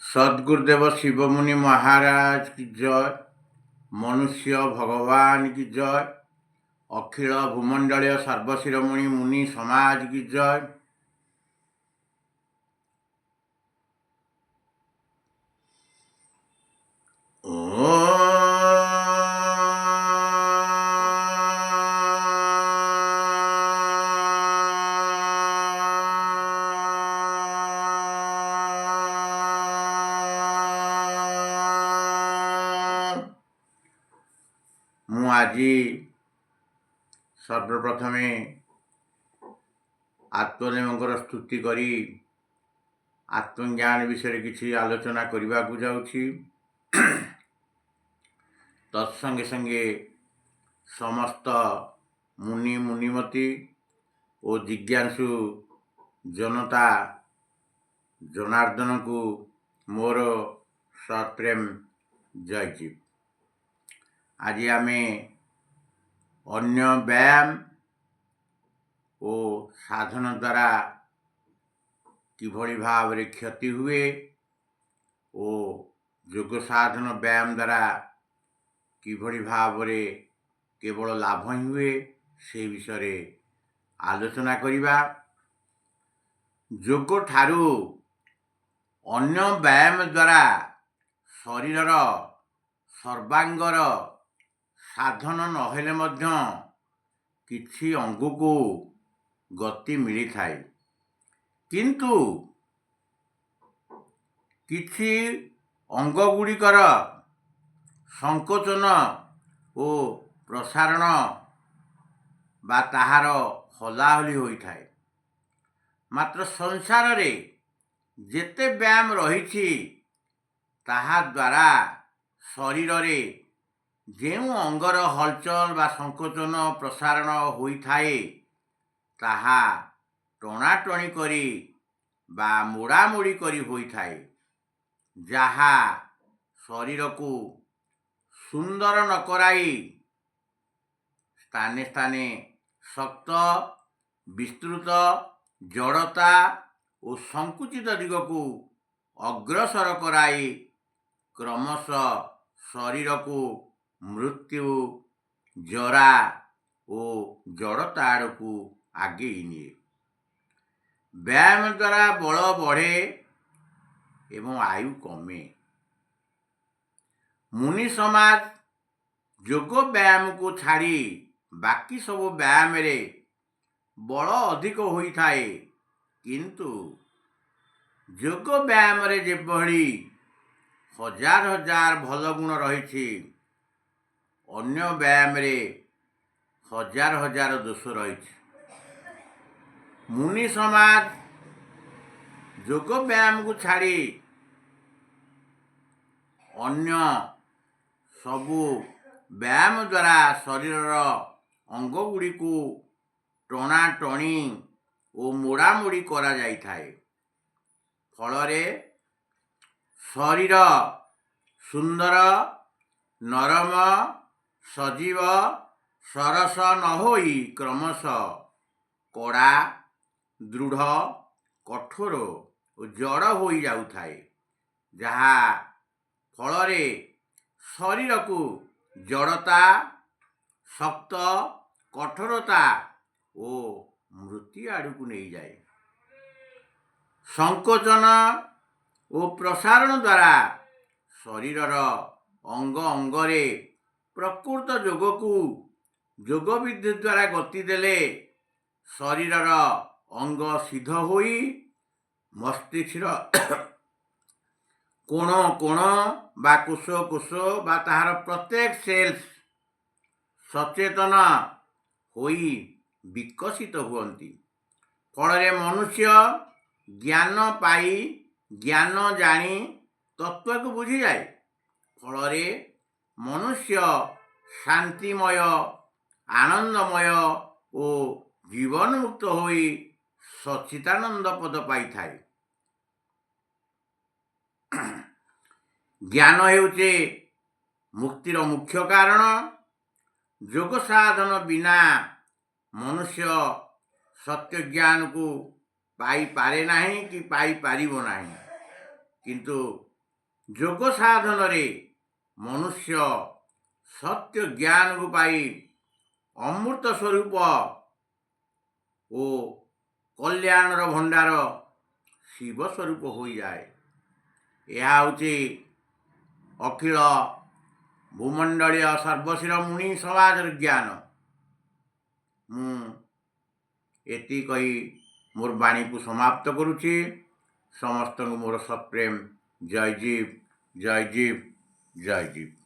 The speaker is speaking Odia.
सद्गुरुदेव शिवमुनि महाराज की जय। मनुष्य भगवान की जय। अखिल भूमंडलीय सर्वशिरोमणि मुनि समाज की जय। ମୁଁ ଆଜି ସର୍ବପ୍ରଥମେ ଆତ୍ମଦେବଙ୍କର ସ୍ତୁତି କରି ଆତ୍ମଜ୍ଞାନ ବିଷୟରେ କିଛି ଆଲୋଚନା କରିବାକୁ ଯାଉଛି। ତତ୍ସଙ୍ଗେ ସଙ୍ଗେ ସମସ୍ତ ମୁନି ମୁନିମତି ଓ ଜିଜ୍ଞାସୁ ଜନତା ଜନାର୍ଦ୍ଦନଙ୍କୁ ମୋର ସପ୍ରେମ ଜୟଜୀବ। ଆଜି ଆମେ ଅନ୍ୟ ବ୍ୟାୟାମ ଓ ସାଧନ ଦ୍ୱାରା କିଭଳି ଭାବରେ କ୍ଷତି ହୁଏ ଓ ଯୋଗ ସାଧନ ବ୍ୟାୟାମ ଦ୍ୱାରା କିଭଳି ଭାବରେ କେବଳ ଲାଭ ହିଁ ହୁଏ ସେ ବିଷୟରେ ଆଲୋଚନା କରିବା। ଯୋଗ ଠାରୁ ଅନ୍ୟ ବ୍ୟାୟାମ ଦ୍ୱାରା ଶରୀରର ସର୍ବାଙ୍ଗର ସାଧନ ନହେଲେ ମଧ୍ୟ କିଛି ଅଙ୍ଗକୁ ଗତି ମିଳିଥାଏ, କିନ୍ତୁ କିଛି ଅଙ୍ଗ ଗୁଡ଼ିକର ସଂକୋଚନ ଓ ପ୍ରସାରଣ ବା ତାହାର ହଲାହଲି ହୋଇଥାଏ। ମାତ୍ର ସଂସାରରେ ଯେତେ ବ୍ୟାୟାମ ରହିଛି ତାହା ଦ୍ୱାରା ଶରୀରରେ ଯେଉଁ ଅଙ୍ଗର ହଲଚଲ ବା ସଂକୋଚନ ପ୍ରସାରଣ ହୋଇଥାଏ ତାହା ଟଣାଟଣି କରି ବା ମୋଡ଼ାମୋଡ଼ି କରି ହୋଇଥାଏ, ଯାହା ଶରୀରକୁ ସୁନ୍ଦର ନ କରାଇ ସ୍ଥାନେ ସ୍ଥାନେ ଶକ୍ତ, ବିସ୍ତୃତ, ଜଡ଼ତା ଓ ସଂକୁଚିତ ଦିଗକୁ ଅଗ୍ରସର କରାଇ କ୍ରମଶଃ ଶରୀରକୁ ମୃତ୍ୟୁ, ଜରା ଓ ଜଡ଼ତା ଆଡ଼କୁ ଆଗେଇ ନିଏ। ବ୍ୟାୟାମ ଦ୍ୱାରା ବଳ ବଢ଼େ ଏବଂ ଆୟୁ କମେ। ମୁନି ସମାଜ ଯୋଗ ବ୍ୟାୟାମକୁ ଛାଡ଼ି ବାକି ସବୁ ବ୍ୟାୟାମରେ ବଳ ଅଧିକ ହୋଇଥାଏ, କିନ୍ତୁ ଯୋଗ ବ୍ୟାୟାମରେ ଯେଭଳି ହଜାର ହଜାର ଭଲ ଗୁଣ ରହିଛି, ଅନ୍ୟ ବ୍ୟାୟାମରେ ହଜାର ହଜାର ଦୋଷ ରହିଛି। ମୁନି ସମାଜ ଯୋଗ ବ୍ୟାୟାମକୁ ଛାଡ଼ି ଅନ୍ୟ ସବୁ ବ୍ୟାୟାମ ଦ୍ୱାରା ଶରୀରର ଅଙ୍ଗ ଗୁଡ଼ିକୁ ଟଣାଟଣି ଓ ମୋଡ଼ାମୋଡ଼ି କରାଯାଇଥାଏ। ଫଳରେ ଶରୀର ସୁନ୍ଦର, ନରମ, ସଜୀବ, ସରସ ନ ହୋଇ କ୍ରମଶଃ କଡ଼ା, ଦୃଢ଼, କଠୋର ଓ ଜଡ଼ ହୋଇଯାଉଥାଏ, ଯାହା ଫଳରେ ଶରୀରକୁ ଜଡ଼ତା, ଶକ୍ତ, କଠୋରତା ଓ ମୃତ୍ୟୁ ଆଡ଼କୁ ନେଇଯାଏ। ସଂକୋଚନ ଓ ପ୍ରସାରଣ ଦ୍ୱାରା ଶରୀରର ଅଙ୍ଗ ଅଙ୍ଗରେ ପ୍ରକୃତ ଯୋଗକୁ ଯୋଗ ବିଦ୍ୟୁତ୍ ଦ୍ୱାରା ଗତି ଦେଲେ ଶରୀରର ଅଙ୍ଗ ସିଦ୍ଧ ହୋଇ ମସ୍ତିଷ୍କର କୋଣ କୋଣ ବା କୋଷ କୋଷ ବା ତାହାର ପ୍ରତ୍ୟେକ ସେଲ୍ସ ସଚେତନ ହୋଇ ବିକଶିତ ହୁଅନ୍ତି। ଫଳରେ ମନୁଷ୍ୟ ଜ୍ଞାନ ପାଇ, ଜ୍ଞାନ ଜାଣି ତତ୍ତ୍ୱକୁ ବୁଝିଯାଏ। ଫଳରେ ମନୁଷ୍ୟ ଶାନ୍ତିମୟ, ଆନନ୍ଦମୟ ଓ ଜୀବନମୁକ୍ତ ହୋଇ ସଚ୍ଚିଦାନନ୍ଦ ପଦ ପାଇଥାଏ। ଜ୍ଞାନ ହେଉଛି ମୁକ୍ତିର ମୁଖ୍ୟ କାରଣ। ଯୋଗ ସାଧନ ବିନା ମନୁଷ୍ୟ ସତ୍ୟ ଜ୍ଞାନକୁ ପାଇପାରେ ନାହିଁ କି ପାଇପାରିବ ନାହିଁ, କିନ୍ତୁ ଯୋଗ ସାଧନରେ ମନୁଷ୍ୟ ସତ୍ୟ ଜ୍ଞାନକୁ ପାଇ ଅମୃତ ସ୍ୱରୂପ ଓ କଲ୍ୟାଣର ଭଣ୍ଡାର ଶିବ ସ୍ୱରୂପ ହୋଇଯାଏ। ଏହା ହେଉଛି ଅଖିଳ ଭୂମଣ୍ଡଳୀୟ ସର୍ବଶିର ମୁନି ସମାଜର ଜ୍ଞାନ। ମୁଁ ଏତିକି କହି ମୋର ବାଣୀକୁ ସମାପ୍ତ କରୁଛି। ସମସ୍ତଙ୍କୁ ମୋର ସତ୍ପ୍ରେମ ଜୟ ଜୀବ, ଜୟ ଜୀବ, ଜୟ ଜୀବ।